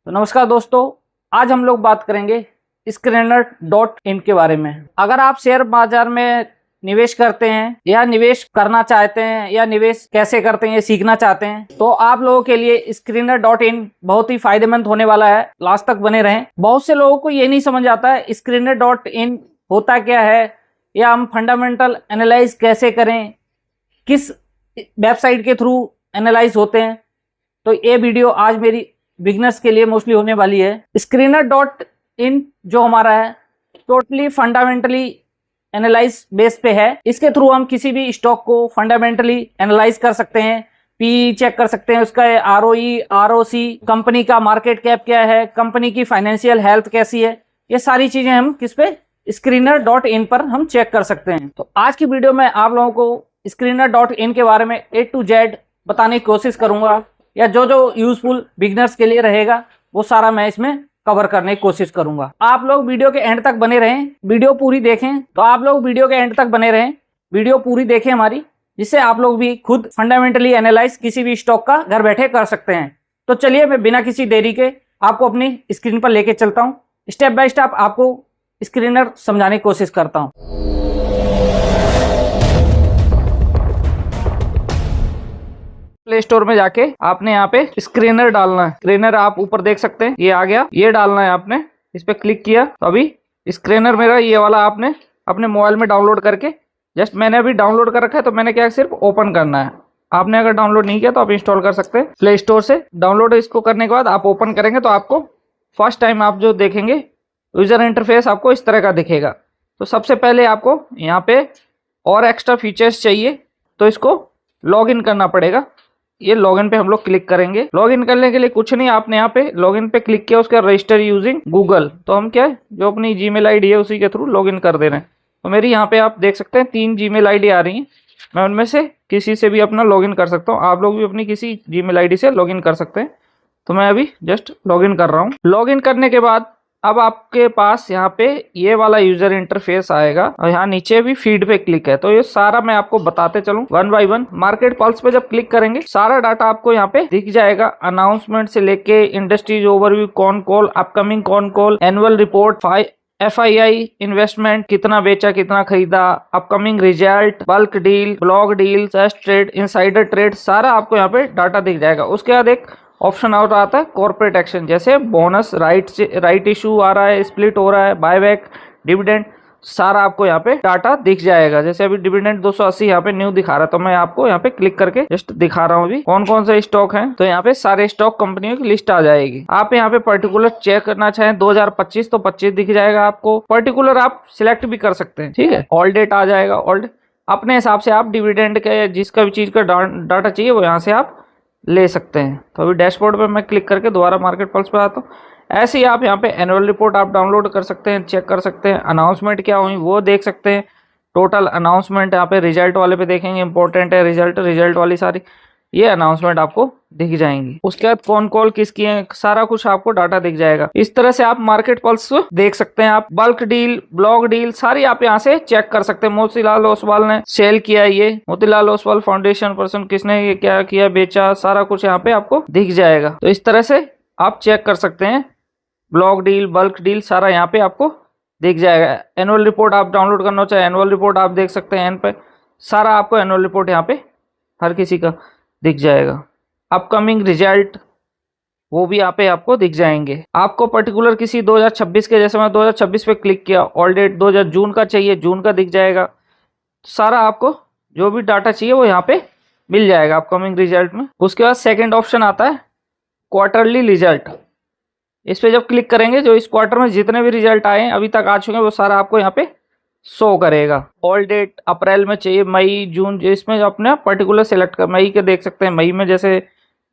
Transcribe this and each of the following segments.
तो नमस्कार दोस्तों, आज हम लोग बात करेंगे Screener.in के बारे में। अगर आप शेयर बाजार में निवेश करते हैं या निवेश करना चाहते हैं या निवेश कैसे करते हैं ये सीखना चाहते हैं तो आप लोगों के लिए Screener.in बहुत ही फायदेमंद होने वाला है। लास्ट तक बने रहें। बहुत से लोगों को ये नहीं समझ आता है Screener.in होता क्या है या हम फंडामेंटल एनालाइज कैसे करें, किस वेबसाइट के थ्रू एनालाइज होते हैं। तो ये वीडियो आज मेरी बिगनर्स के लिए मोस्टली होने वाली है। Screener.in जो हमारा है टोटली फंडामेंटली एनालाइज बेस पे है। इसके थ्रू हम किसी भी स्टॉक को फंडामेंटली एनालाइज कर सकते हैं, पी चेक कर सकते हैं, उसका ROE, ROC, कंपनी का मार्केट कैप क्या है, कंपनी की फाइनेंशियल हेल्थ कैसी है, ये सारी चीजें हम किस पे Screener.in पर हम चेक कर सकते हैं। तो आज की वीडियो में आप लोगों को Screener.in के बारे में A to Z बताने की कोशिश करूंगा, या जो जो यूजफुल बिगनर्स के लिए रहेगा वो सारा मैं इसमें कवर करने की कोशिश करूंगा। आप लोग वीडियो के एंड तक बने रहें, वीडियो पूरी देखें। तो आप लोग वीडियो के एंड तक बने रहें, वीडियो पूरी देखें हमारी, जिससे आप लोग भी खुद फंडामेंटली एनालाइज किसी भी स्टॉक का घर बैठे कर सकते हैं। तो चलिए मैं बिना किसी देरी के आपको अपनी स्क्रीन पर लेके चलता हूँ, स्टेप बाय स्टेप आपको स्क्रीनर समझाने की कोशिश करता हूँ। प्ले स्टोर में जाके आपने यहाँ पे स्क्रीनर डालना है। स्क्रीनर आप ऊपर देख सकते हैं, ये आ गया, ये डालना है आपने। इस पे क्लिक किया तो अभी स्क्रीनर मेरा ये वाला आपने अपने मोबाइल में डाउनलोड करके, जस्ट मैंने अभी डाउनलोड कर रखा है तो मैंने क्या सिर्फ ओपन करना है। आपने अगर डाउनलोड नहीं किया तो आप इंस्टॉल कर सकते हैं प्ले स्टोर से। डाउनलोड इसको करने के बाद आप ओपन करेंगे तो आपको फर्स्ट टाइम आप जो देखेंगे यूजर इंटरफेस आपको इस तरह का दिखेगा। तो सबसे पहले आपको यहाँ पे और एक्स्ट्रा फीचर्स चाहिए तो इसको लॉग इन करना पड़ेगा। ये लॉगिन पे हम लोग क्लिक करेंगे। लॉगिन करने के लिए कुछ नहीं, आपने यहाँ पे लॉगिन पे क्लिक किया, उसका रजिस्टर यूजिंग गूगल। तो हम क्या है जो अपनी जीमेल आईडी है उसी के थ्रू लॉगिन कर दे रहे हैं। तो मेरी यहाँ पे आप देख सकते हैं 3 जीमेल आईडी आ रही हैं। मैं उनमें से किसी से भी अपना लॉगिन कर सकता हूँ। आप लोग भी अपनी किसी जीमेल आईडी से लॉगिन कर सकते हैं। तो मैं अभी जस्ट लॉगिन कर रहा हूँ। लॉगिन करने के बाद अब आपके पास यहाँ पे ये वाला यूजर इंटरफेस आएगा और यहाँ नीचे भी फीड पे क्लिक है। तो ये सारा मैं आपको बताते चलूं one by one. Market pulse पे जब क्लिक करेंगे सारा डाटा आपको यहाँ पे दिख जाएगा। अनाउंसमेंट से लेके इंडस्ट्रीज ओवरव्यू, कौन कॉल, अपकमिंग कौन call, annual report, FII investment, कितना बेचा कितना खरीदा, upcoming result, bulk deal, block deal, trade, insider trade, सारा आपको यहाँ पे डाटा दिख जाएगा। उसके बाद एक ऑप्शन आउट आता है कॉर्पोरेट एक्शन, जैसे बोनस, राइट इशू आ रहा है, स्प्लिट हो रहा है, बायबैक, डिविडेंड, सारा आपको यहाँ पे डाटा दिख जाएगा। जैसे अभी डिविडेंड 280 यहाँ पे न्यू दिखा रहा है तो मैं आपको यहाँ पे क्लिक करके जस्ट दिखा रहा हूँ अभी कौन कौन से स्टॉक हैं। तो यहाँ पे सारे स्टॉक कंपनियों की लिस्ट आ जाएगी। आप यहाँ पे पर्टिकुलर चेक करना चाहें 2025 तो 25 दिख जाएगा आपको। पर्टिकुलर आप सिलेक्ट भी कर सकते हैं, ठीक है। ऑल डेट आ जाएगा, ऑल अपने हिसाब से आप डिविडेंड के जिसका भी चीज का डाटा चाहिए वो यहाँ से आप ले सकते हैं। तो अभी डैशबोर्ड पे मैं क्लिक करके दोबारा मार्केट पल्स पे आता हूँ। ऐसे ही आप यहाँ पे एनुअल रिपोर्ट आप डाउनलोड कर सकते हैं, चेक कर सकते हैं, अनाउंसमेंट क्या हुई वो देख सकते हैं। टोटल अनाउंसमेंट यहाँ पे रिजल्ट वाले पे देखेंगे, इंपॉर्टेंट है रिजल्ट वाली सारी ये अनाउंसमेंट आपको दिख जाएंगी। उसके बाद कौन कॉल किसकी है, सारा कुछ आपको डाटा दिख जाएगा। इस तरह से आप मार्केट पल्स देख सकते हैं। आप बल्क डील, ब्लॉक डील सारी आप यहाँ से चेक कर सकते हैं। मोतीलाल ओसवाल ने सेल किया, ये मोतीलाल ओसवाल फाउंडेशन पर्सन किसने ये क्या किया, बेचा, सारा कुछ यहाँ पे आपको दिख जाएगा। तो इस तरह से आप चेक कर सकते हैं। ब्लॉक डील, बल्क डील सारा यहाँ पे आपको दिख जाएगा। एनुअल रिपोर्ट आप डाउनलोड करना चाहे एनुअल रिपोर्ट आप देख सकते हैं। एन पे सारा आपको एनुअल रिपोर्ट यहाँ पे हर किसी का दिख जाएगा। अपकमिंग रिजल्ट वो भी यहाँ पे आपको दिख जाएंगे। आपको पर्टिकुलर किसी 2026 के, जैसे मैं 2026 पे क्लिक किया, ऑल डेट 2000 जून का चाहिए, जून का दिख जाएगा। सारा आपको जो भी डाटा चाहिए वो यहाँ पे मिल जाएगा अपकमिंग रिजल्ट में। उसके बाद सेकेंड ऑप्शन आता है क्वार्टरली रिजल्ट। इस पे जब क्लिक करेंगे जो इस क्वार्टर में जितने भी रिजल्ट आए हैं अभी तक आ चुके हैं वो सारा आपको यहाँ पे शो करेगा। ऑल डेट अप्रैल में चाहिए, मई, जून, इसमें अपने पर्टिकुलर सेलेक्ट कर, मई के देख सकते हैं। मई में जैसे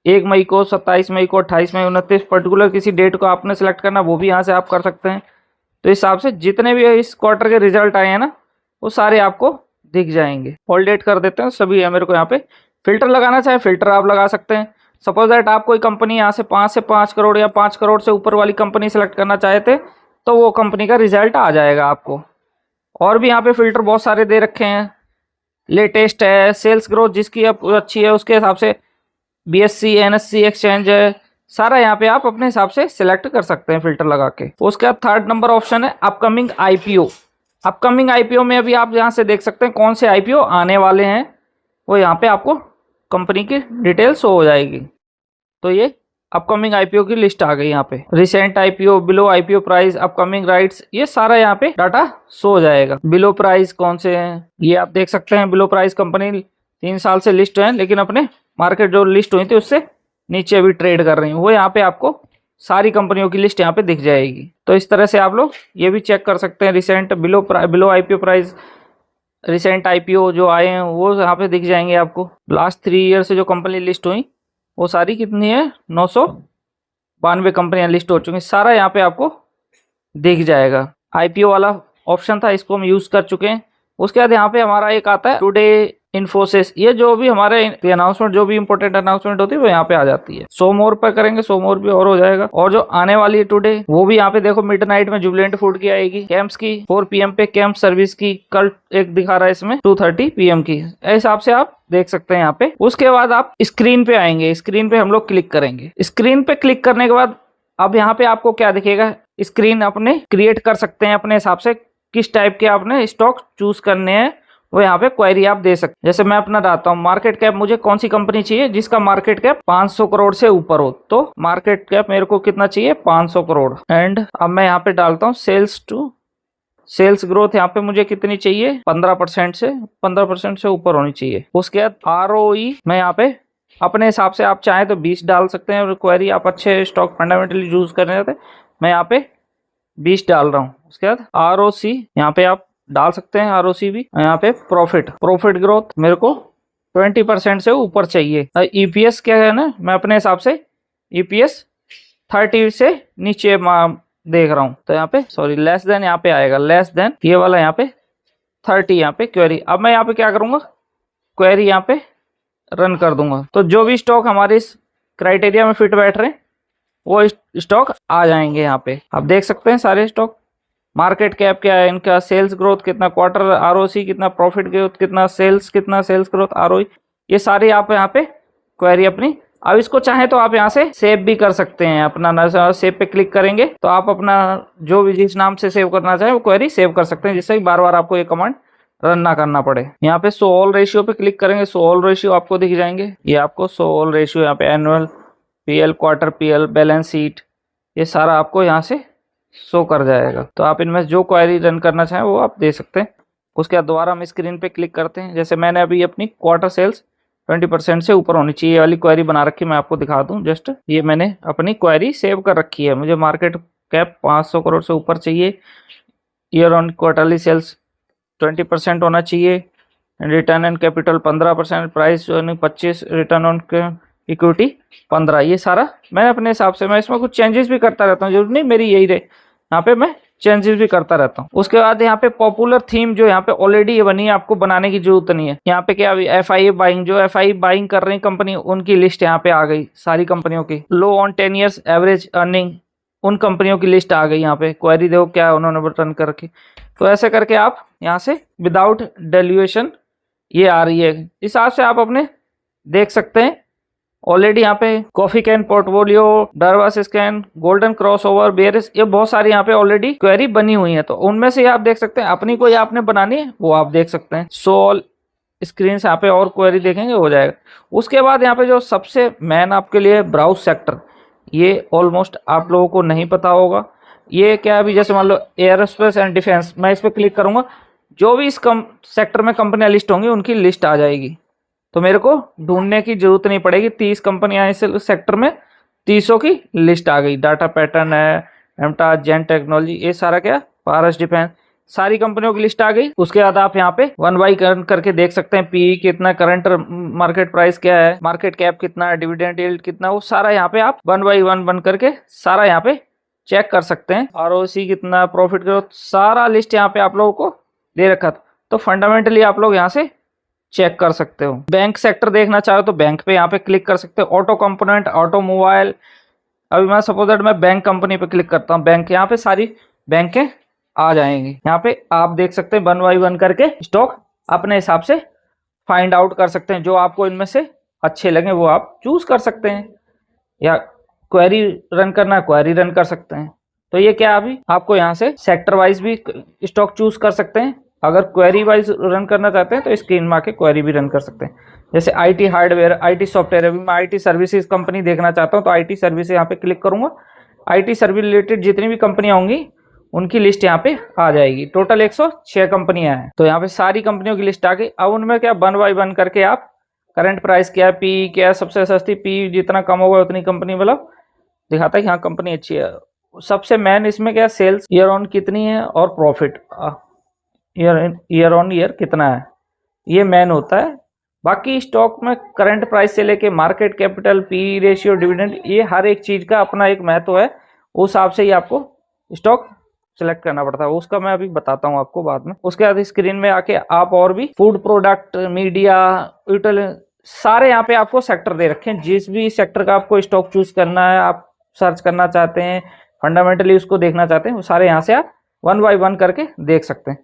1 मई को, 27 मई को, 28 मई, 29, पर्टिकुलर किसी डेट को आपने सेलेक्ट करना वो भी यहाँ से आप कर सकते हैं। तो इस हिसाब से जितने भी इस क्वार्टर के रिजल्ट आए हैं ना वो सारे आपको दिख जाएंगे। ऑल डेट कर देते हैं सभी है मेरे को। यहाँ पे फिल्टर लगाना चाहे फिल्टर आप लगा सकते हैं। सपोज दैट आप कोई कंपनी यहाँ से 5 करोड़ या 5 करोड़ से ऊपर वाली कंपनी सेलेक्ट करना चाहते तो वो कंपनी का रिजल्ट आ जाएगा आपको। और भी यहाँ पे फिल्टर बहुत सारे दे रखे हैं। लेटेस्ट है, सेल्स ग्रोथ जिसकी अब अच्छी है उसके हिसाब से BSE NSE एक्सचेंज है, सारा यहाँ पे आप अपने हिसाब से सिलेक्ट कर सकते हैं फिल्टर लगा के। उसके बाद थर्ड नंबर ऑप्शन है अपकमिंग आईपीओ। अपकमिंग आईपीओ में अभी आप यहाँ से देख सकते हैं कौन से आईपीओ आने वाले हैं, वो यहाँ पे आपको कंपनी की डिटेल शो हो जाएगी। तो ये अपकमिंग आईपीओ की लिस्ट आ गई यहाँ पे। Recent IPO, below IPO price, upcoming rights, ये सारा यहाँ पे डाटा शो हो जाएगा। बिलो प्राइस कौन से हैं ये आप देख सकते हैं। बिलो प्राइस कंपनी 3 साल से लिस्ट है, लेकिन अपने मार्केट जो लिस्ट हुई थी उससे नीचे अभी ट्रेड कर रही है, वो यहाँ पे आपको सारी कंपनियों की लिस्ट यहाँ पे दिख जाएगी। तो इस तरह से आप लोग ये भी चेक कर सकते हैं। Recent below IPO price, recent IPO जो आए हैं वो यहाँ पे दिख जाएंगे आपको। लास्ट 3 ईयर से जो कंपनी लिस्ट हुई वो सारी कितनी है, 992 कंपनियां लिस्ट हो चुकी हैं। सारा यहाँ पे आपको दिख जाएगा। आईपीओ वाला ऑप्शन था, इसको हम यूज कर चुके हैं। उसके बाद यहाँ पे हमारा एक आता है टुडे इन्फोसिस। ये जो भी हमारे अनाउंसमेंट, जो भी इंपॉर्टेंट अनाउंसमेंट होती है वो यहाँ पे आ जाती है। सो मोर पर करेंगे, सो मोर भी और हो जाएगा। और जो आने वाली है टुडे, वो भी यहाँ पे देखो मिडनाइट में जुबिलेंट फूड की आएगी, कैंप्स की 4 PM पे कैंप सर्विस की कल एक दिखा रहा है इसमें 2:30 PM की। इस हिसाब से आप देख सकते हैं यहाँ पे। उसके बाद आप स्क्रीन पे आएंगे, स्क्रीन पे हम लोग क्लिक करेंगे। स्क्रीन पे क्लिक करने के बाद अब यहाँ पे आपको क्या दिखेगा, स्क्रीन अपने क्रिएट कर सकते हैं अपने हिसाब से, किस टाइप के आपने स्टॉक चूज करने हैं वो यहाँ पे क्वेरी आप दे सकते हैं। जैसे मैं अपना डालता हूँ मार्केट कैप, मुझे कौन सी कंपनी चाहिए जिसका मार्केट कैप 500 करोड़ से ऊपर हो, तो मार्केट कैप मेरे को कितना चाहिए, 500 करोड़। एंड अब मैं यहाँ पे डालता हूँ सेल्स ग्रोथ, यहाँ पे मुझे कितनी चाहिए, 15% से ऊपर होनी चाहिए। उसके बाद ROE मैं यहाँ पे अपने हिसाब से, आप चाहें तो 20 डाल सकते हैं। क्वेरी आप अच्छे स्टॉक फंडामेंटली यूज कर रहे थे, मैं यहाँ पे 20 डाल रहा हूँ। उसके बाद ROC यहाँ पे आप डाल सकते हैं, ROC भी। यहाँ पे प्रॉफिट ग्रोथ मेरे को 20% से ऊपर चाहिए। EPS क्या है ना, मैं अपने हिसाब से EPS 30 से नीचे देख रहा हूँ, तो यहाँ पे सॉरी लेस देन यहाँ पे आएगा, लेस देन ये वाला यहाँ पे 30 यहाँ पे क्वेरी। अब मैं यहाँ पे क्या करूंगा, क्वेरी यहाँ पे रन कर दूंगा, तो जो भी स्टॉक हमारे इस क्राइटेरिया में फिट बैठ रहे हैं वो स्टॉक आ जाएंगे। यहाँ पे आप देख सकते हैं सारे स्टॉक, मार्केट कैप क्या है इनका, सेल्स ग्रोथ कितना, क्वार्टर ROC कितना, प्रॉफिट ग्रोथ कितना, सेल्स ग्रोथ ROE, ये सारी आप यहाँ पे क्वेरी अपनी। अब इसको चाहे तो आप यहाँ से सेव भी कर सकते हैं अपना, सेव पे क्लिक करेंगे तो आप अपना जो भी जिस नाम से सेव करना चाहे वो क्वेरी सेव कर सकते हैं, जिससे बार बार आपको ये कमांड रन ना करना पड़े। यहाँ पे शो ऑल रेशियो पे क्लिक करेंगे, शो ऑल रेशियो आपको दिख जाएंगे। ये आपको शो ऑल रेशियो यहाँ पे annual PL, quarter PL, balance sheet, ये सारा आपको यहाँ से शो कर जाएगा। तो आप इनमें जो क्वेरी रन करना चाहें वो आप दे सकते हैं। उसके बाद दोबारा हम स्क्रीन पे क्लिक करते हैं। जैसे मैंने अभी अपनी क्वार्टर सेल्स 20% से ऊपर होनी चाहिए वाली क्वेरी बना रखी, मैं आपको दिखा दूं। जस्ट ये मैंने अपनी क्वेरी सेव कर रखी है। मुझे मार्केट कैप 500 करोड़ से ऊपर चाहिए, ईयर ऑन क्वार्टरली सेल्स 20% होना चाहिए, return on capital 15%, price 25, return on equity 15। ये सारा मैं अपने हिसाब से, मैं इसमें कुछ चेंजेस भी करता रहता हूँ, जरूरी नहीं मेरी यही रहे, यहाँ पे मैं चेंजेस भी करता रहता हूँ। उसके बाद यहाँ पे पॉपुलर थीम जो यहाँ पे ऑलरेडी बनी है, आपको बनाने की जरूरत नहीं है। यहाँ पे क्या अभी FIA बाइंग, जो FIA बाइंग कर रही कंपनी उनकी लिस्ट यहाँ पे आ गई, सारी कंपनियों की। लो ऑन 10 ईयर्स एवरेज अर्निंग, उन कंपनियों की लिस्ट आ गई यहाँ पे। क्वेरी देखो क्या उन्होंने बटन कर रखी। तो ऐसे करके आप यहाँ से विदाउट डेल्यूएशन ये आ रही है, इस हिसाब से आप अपने देख सकते हैं। ऑलरेडी यहाँ पे coffee can portfolio, Darvas scan, golden crossover, bearish, ये बहुत सारी यहाँ पे ऑलरेडी क्वेरी बनी हुई है। तो उनमें से आप देख सकते हैं, अपनी कोई आपने बनानी है वो आप देख सकते हैं। सो स्क्रीन से यहाँ पे और क्वेरी देखेंगे हो जाएगा। उसके बाद यहाँ पे जो सबसे मेन आपके लिए ब्राउज सेक्टर, ये ऑलमोस्ट आप लोगों को नहीं पता होगा। ये क्या अभी जैसे मान लो एयरोस्पेस एंड डिफेंस, मैं इस पर क्लिक करूंगा, जो भी इस सेक्टर में कंपनियां लिस्ट होंगी उनकी लिस्ट आ जाएगी। तो मेरे को ढूंढने की जरूरत नहीं पड़ेगी। 30 कंपनियां इस सेक्टर में, 30 की लिस्ट आ गई। डाटा पैटर्न है, एमटा, जेन टेक्नोलॉजी, ये सारा क्या, पारस डिफेंस, सारी कंपनियों की लिस्ट आ गई। उसके बाद आप यहाँ पे 1 बाई करके देख सकते हैं, PE कितना, करंट मार्केट प्राइस क्या है, मार्केट कैप कितना है, डिविडेंड यील्ड कितना, वो सारा यहाँ पे आप 1 बाई 1 बन करके सारा यहाँ पे चेक कर सकते हैं। ROC कितना, प्रॉफिट ग्रोथ, सारा लिस्ट यहाँ पे आप लोगों को दे रखा था। तो फंडामेंटली आप लोग यहाँ से चेक कर सकते हो। बैंक सेक्टर देखना चाहो तो बैंक पे यहाँ पे क्लिक कर सकते हो। ऑटो कंपोनेंट, ऑटोमोबाइल, अभी मैं सपोज दैट मैं बैंक कंपनी पे क्लिक करता हूँ, बैंक, यहाँ पे सारी बैंकें आ जाएंगी। यहाँ पे आप देख सकते हैं 1 बाई 1 करके स्टॉक अपने हिसाब से फाइंड आउट कर सकते हैं। जो आपको इनमें से अच्छे लगे वो आप चूज कर सकते हैं, या क्वेरी रन करना है, क्वेरी रन कर सकते हैं। तो ये क्या, अभी आपको यहाँ से सेक्टर वाइज भी स्टॉक चूज कर सकते हैं। अगर क्वेरी वाइज रन करना चाहते हैं तो स्क्रीन में आके क्वेरी भी रन कर सकते हैं। जैसे आईटी हार्डवेयर, आईटी सॉफ्टवेयर, अभी मैं आईटी सर्विसेज कंपनी देखना चाहता हूँ तो आईटी सर्विस यहाँ पे क्लिक करूंगा। आईटी सर्विस रिलेटेड जितनी भी कंपनियां होंगी उनकी लिस्ट यहाँ पे आ जाएगी। टोटल 106 कंपनियां हैं, तो यहाँ पे सारी कंपनियों की लिस्ट आ गई। अब उनमें क्या, 1 बाय 1 करके आप करंट प्राइस क्या है, पी क्या है, सबसे सस्ती, पी जितना कम होगा उतनी कंपनी मतलब दिखाता है कि हाँ कंपनी अच्छी है। सबसे मेन इसमें क्या, सेल्स ईयर ऑन कितनी है और प्रॉफिट ईयर ऑन ईयर कितना है, ये मेन होता है। बाकी स्टॉक में करंट प्राइस से लेके market capital, P ratio, dividend, ये हर एक चीज का अपना एक महत्व है। उस हिसाब से ही आपको स्टॉक सिलेक्ट करना पड़ता है, उसका मैं अभी बताता हूँ आपको बाद में। उसके बाद स्क्रीन में आके आप और भी फूड प्रोडक्ट, मीडिया, यूटिल, सारे यहाँ पे आपको सेक्टर दे रखे हैं। जिस भी सेक्टर का आपको स्टॉक चूज करना है, आप सर्च करना चाहते हैं, फंडामेंटली उसको देखना चाहते हैं, वो सारे यहाँ से आप 1 बाय 1 करके देख सकते हैं।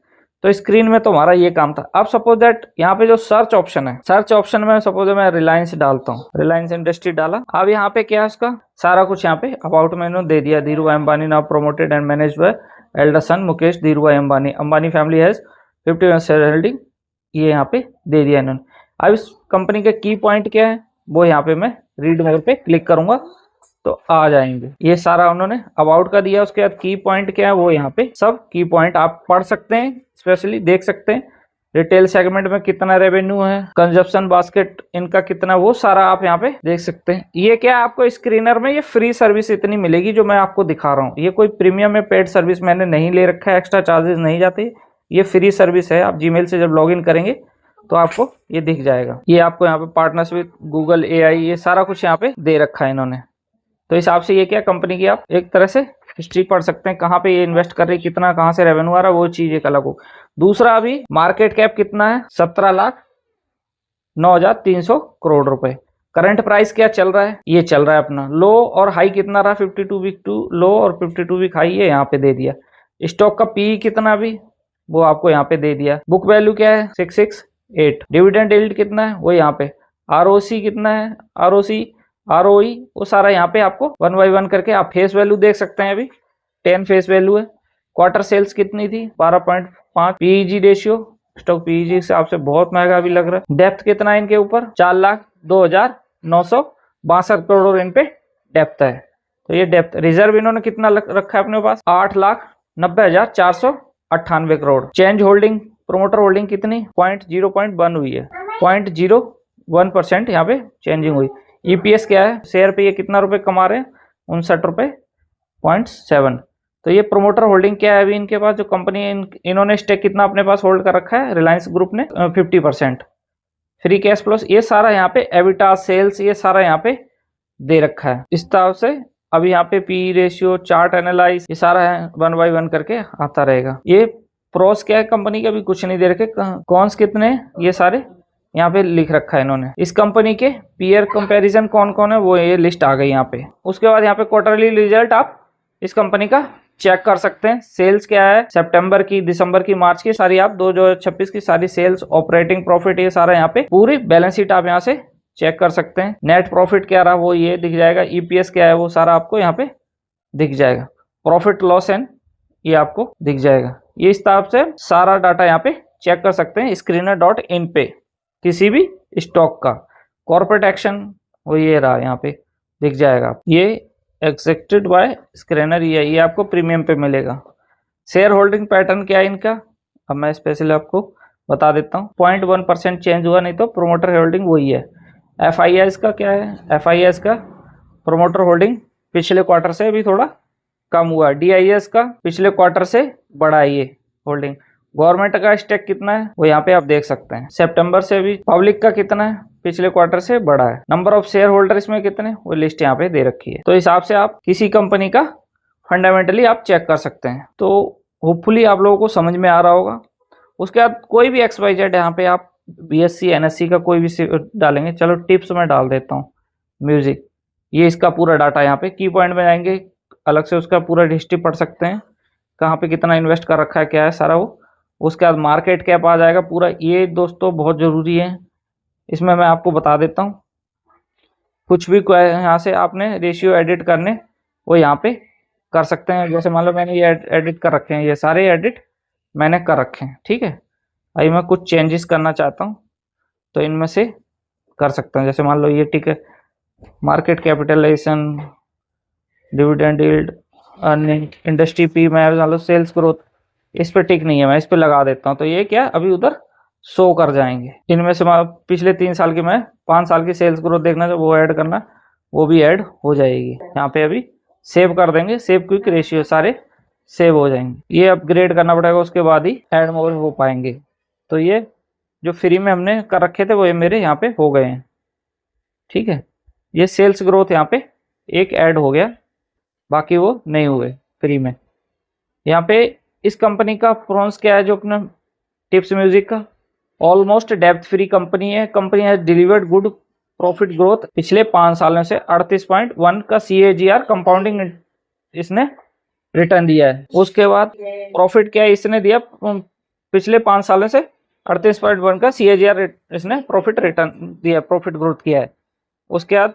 तो स्क्रीन में तो हमारा ये काम था। अब सपोज दैट यहाँ पे जो सर्च ऑप्शन है, सर्च ऑप्शन में सपोज मैं रिलायंस डालता हूँ, रिलायंस इंडस्ट्री डाला। अब यहाँ पे क्या है, उसका सारा कुछ यहाँ पे अबाउट मैंने दे दिया। Dhirubhai Ambani now promoted and managed by elder son Mukesh Dhirubhai Ambani, Ambani family has 50% share holding, ये यहाँ पे दे दिया इन्होंने। अब इस कंपनी के की पॉइंट क्या है वो यहाँ पे मैं रीड मोर पे क्लिक करूंगा तो आ जाएंगे। ये सारा उन्होंने अबाउट का दिया। उसके बाद की पॉइंट क्या है वो यहाँ पे सब की पॉइंट आप पढ़ सकते हैं, स्पेशली देख सकते हैं। रिटेल सेगमेंट में कितना रेवेन्यू है, कंजप्शन बास्केट इनका कितना, वो सारा आप यहाँ पे देख सकते हैं। ये क्या है, आपको स्क्रीनर में ये फ्री सर्विस इतनी मिलेगी जो मैं आपको दिखा रहा हूँ। ये कोई प्रीमियम में पेड सर्विस मैंने नहीं ले रखा है, एक्स्ट्रा चार्जेस नहीं जाते, ये फ्री सर्विस है। आप जीमेल से जब लॉग इन करेंगे तो आपको ये दिख जाएगा। ये आपको यहाँ पे पार्टनर्स विद गूगल AI, ये सारा कुछ यहाँ पे दे रखा है इन्होंने। तो इस हिसाब से ये क्या, कंपनी की आप एक तरह से हिस्ट्री पढ़ सकते हैं, कहाँ पे ये इन्वेस्ट कर रही, कितना कहाँ से रेवेन्यू आ रहा है, वो चीज एक अलग हो। दूसरा, अभी मार्केट कैप कितना है, 17,09,300 करोड़ रुपए। करंट प्राइस क्या चल रहा है, ये चल रहा है अपना। लो और हाई कितना रहा, 52 वीक टू लो और 52 वीक हाई, ये यहाँ पे दे दिया। स्टॉक का पी कितना भी वो आपको यहाँ पे दे दिया। बुक वैल्यू क्या है, 668। डिविडेंड यील्ड कितना है वो यहाँ पे। ROC कितना है, ROE वो सारा यहाँ पे आपको 1 बाय 1 करके आप फेस वैल्यू देख सकते हैं। अभी 10 फेस वैल्यू है। क्वार्टर सेल्स कितनी थी, 12.5। PEG रेशियो, स्टॉक PEG से आपसे बहुत महंगा भी लग रहा है। डेप्थ कितना है इनके ऊपर, 4,02,962 करोड़ इन पे डेप्थ है। तो ये डेप्थ। रिजर्व इन्होंने कितना रखा है अपने पास, 8,90,498 crore. Change holding, promoter holding कितनी, 0.1 हुई है, 0.01% यहाँ पे चेंजिंग हुई। EPS क्या है, शेयर पे ये कितना रुपए कमा रहे हैं, 59.7। तो ये प्रोमोटर होल्डिंग क्या है अभी इनके पास, जो कंपनी इन्होंने स्टेक कितना अपने पास होल्ड कर रखा है, रिलायंस ग्रुप ने 50%। फ्री कैश फ्लो, ये सारा यहाँ पे एबिटा, सेल्स, ये सारा यहाँ पे दे रखा है इस तरह से। अभी यहाँ पे पी रेशियो, चार्ट एनालाइज, ये सारा है 1 बाय 1 करके आता रहेगा। ये प्रोस क्या है कंपनी के, अभी कुछ नहीं दे रखे। कॉन्स कितने, ये सारे यहाँ पे लिख रखा है इन्होंने। इस कंपनी के पीयर कंपैरिजन कौन कौन है वो ये लिस्ट आ गई यहाँ पे। उसके बाद यहाँ पे क्वार्टरली रिजल्ट आप इस कंपनी का चेक कर सकते हैं। सेल्स क्या है, सितंबर की, दिसंबर की, मार्च की, सारी आप 2026 की सारी सेल्स, ऑपरेटिंग प्रॉफिट, ये सारा यहाँ पे पूरी बैलेंस शीट आप यहाँ से चेक कर सकते हैं। नेट प्रॉफिट क्या रहा वो ये दिख जाएगा। EPS क्या है वो सारा आपको यहाँ पे दिख जाएगा। प्रॉफिट लॉस एंड ये आपको दिख जाएगा। ये इस हिसाब से सारा डाटा यहाँ पे चेक कर सकते हैं screener.in पे किसी भी स्टॉक का। कॉर्पोरेट एक्शन वो ये रहा, यहाँ पे दिख जाएगा। ये एक्सेप्टेड बाय स्क्रीनर, ये आपको प्रीमियम पे मिलेगा। शेयर होल्डिंग पैटर्न क्या है इनका, अब मैं स्पेशली आपको बता देता हूँ। 0.1% चेंज हुआ, नहीं तो प्रोमोटर होल्डिंग वही है। FIS का क्या है, FIS का प्रोमोटर होल्डिंग पिछले क्वार्टर से भी थोड़ा कम हुआ। DIS का पिछले क्वार्टर से बढ़ा है ये होल्डिंग। गवर्नमेंट का स्टेक कितना है वो यहाँ पे आप देख सकते हैं। सितंबर से भी पब्लिक का कितना है, पिछले क्वार्टर से बढ़ा है। नंबर ऑफ शेयर होल्डर इसमें कितने, वो लिस्ट यहाँ पे दे रखी है। तो हिसाब से आप किसी कंपनी का फंडामेंटली आप चेक कर सकते हैं। तो होपफुली आप लोगों को समझ में आ रहा होगा। उसके बाद कोई भी XYZ यहाँ पे आप BSC NSE का कोई भी डालेंगे। चलो टिप्स में डाल देता हूँ, म्यूजिक, ये इसका पूरा डाटा यहाँ पे। की पॉइंट में जाएंगे, अलग से उसका पूरा हिस्ट्री पढ़ सकते हैं, कहाँ पे कितना इन्वेस्ट कर रखा है, क्या है सारा वो। उसके बाद मार्केट कैप आ जाएगा पूरा। ये दोस्तों बहुत ज़रूरी है, इसमें मैं आपको बता देता हूँ। कुछ भी यहाँ से आपने रेशियो एडिट करने वो यहाँ पे कर सकते हैं। जैसे मान लो मैंने ये एडिट कर रखे हैं, ये सारे एडिट मैंने कर रखे हैं, ठीक है। अभी मैं कुछ चेंजेस करना चाहता हूँ तो इनमें से कर सकता हूँ। जैसे मान लो ये ठीक है, market capitalization, dividend yield, earning, industry P, मैं मान लो सेल्स ग्रोथ, इस पे टिक नहीं है, मैं इस पे लगा देता हूँ तो ये क्या अभी उधर शो कर जाएंगे। इनमें से पिछले 3 साल की, मैं 5 साल की सेल्स ग्रोथ देखना है वो ऐड करना, वो भी ऐड हो जाएगी। यहाँ पे अभी सेव कर देंगे, सेव क्विक रेशियो, सारे सेव हो जाएंगे। ये अपग्रेड करना पड़ेगा, उसके बाद ही ऐड मोर हो पाएंगे। तो ये जो फ्री में हमने कर रखे थे वो ये मेरे यहाँ पे हो गए हैं, ठीक है। ये सेल्स ग्रोथ यहाँ पे एक ऐड हो गया, बाकी वो नहीं हुए फ्री में। यहाँ पे इस कंपनी का प्रोन्स क्या है जो अपना टिप्स म्यूजिक का, ऑलमोस्ट डेब्ट फ्री कंपनी है। Company has delivered good profit growth, पिछले 5 सालों से 38.1 का CAGR कंपाउंडिंग इसने रिटर्न दिया है। उसके बाद प्रॉफिट क्या है इसने दिया, पिछले 5 सालों से 38.1 का CAGR इसने प्रॉफिट रिटर्न दिया, प्रॉफिट ग्रोथ किया है। उसके बाद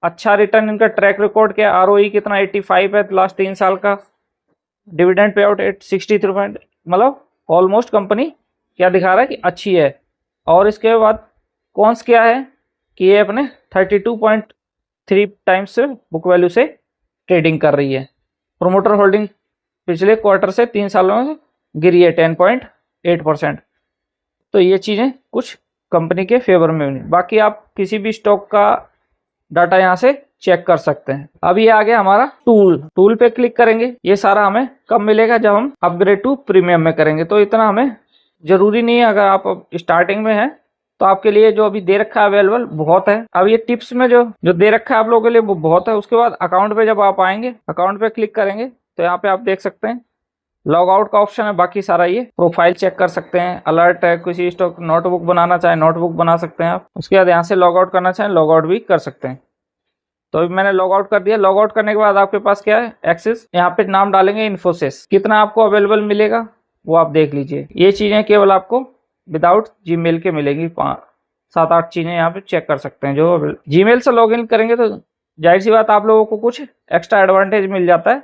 अच्छा रिटर्न इनका ट्रैक रिकॉर्ड क्या है, ROE कितना 85 है लास्ट 3 साल का, डिविडेंड पे आउट 63, मतलब ऑलमोस्ट कंपनी क्या दिखा रहा है कि अच्छी है। और इसके बाद कॉन्स क्या है कि ये अपने 32.3 टाइम्स से बुक वैल्यू से ट्रेडिंग कर रही है। प्रोमोटर होल्डिंग पिछले क्वार्टर से 3 सालों में गिरी है 10.8%। तो ये चीज़ें कुछ कंपनी के फेवर में नहीं। बाकी आप किसी भी स्टॉक का डाटा यहाँ से चेक कर सकते हैं। अब ये आ गया हमारा टूल पे क्लिक करेंगे। ये सारा हमें कब मिलेगा, जब हम अपग्रेड टू प्रीमियम में करेंगे। तो इतना हमें जरूरी नहीं है, अगर आप स्टार्टिंग में हैं तो आपके लिए जो अभी दे रखा है अवेलेबल बहुत है। अब ये टिप्स में जो दे रखा है आप लोगों के लिए वो बहुत है। उसके बाद अकाउंट पे जब आप आएंगे, अकाउंट पे क्लिक करेंगे तो यहाँ पे आप देख सकते हैं लॉग आउट का ऑप्शन है। बाकी सारा ये प्रोफाइल चेक कर सकते हैं, अलर्ट है, किसी स्टॉक नोटबुक बनाना चाहे नोटबुक बना सकते हैं आप। उसके बाद यहाँ से लॉग आउट करना चाहें लॉग आउट भी कर सकते हैं। तो अभी मैंने लॉग आउट कर दिया। लॉग आउट करने के बाद आपके पास क्या है, एक्सेस, यहाँ पे नाम डालेंगे इन्फोसिस, कितना आपको अवेलेबल मिलेगा वो आप देख लीजिए। ये चीजें केवल आपको विदाउट जीमेल के मिलेंगी, 7-8 चीजें यहाँ पे चेक कर सकते हैं। जो जीमेल से लॉग इन करेंगे तो जाहिर सी बात आप लोगों को कुछ एक्स्ट्रा एडवांटेज मिल जाता है,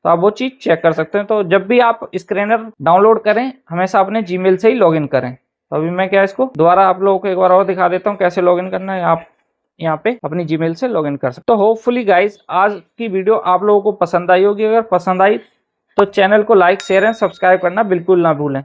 तो आप वो चीज चेक कर सकते हैं। तो जब भी आप स्क्रैनर डाउनलोड करें हमेशा अपने जीमेल से ही लॉगिन करें। तो अभी मैं क्या इसको दोबारा आप लोगों को एक बार और दिखा देता हूँ कैसे लॉगिन करना है। आप यहाँ पे अपनी जीमेल से लॉगिन कर सकते। तो होपफुली गाइज आज की वीडियो आप लोगों को पसंद आई होगी। अगर पसंद आई तो चैनल को लाइक, शेयर एंड सब्सक्राइब करना बिल्कुल ना भूलें।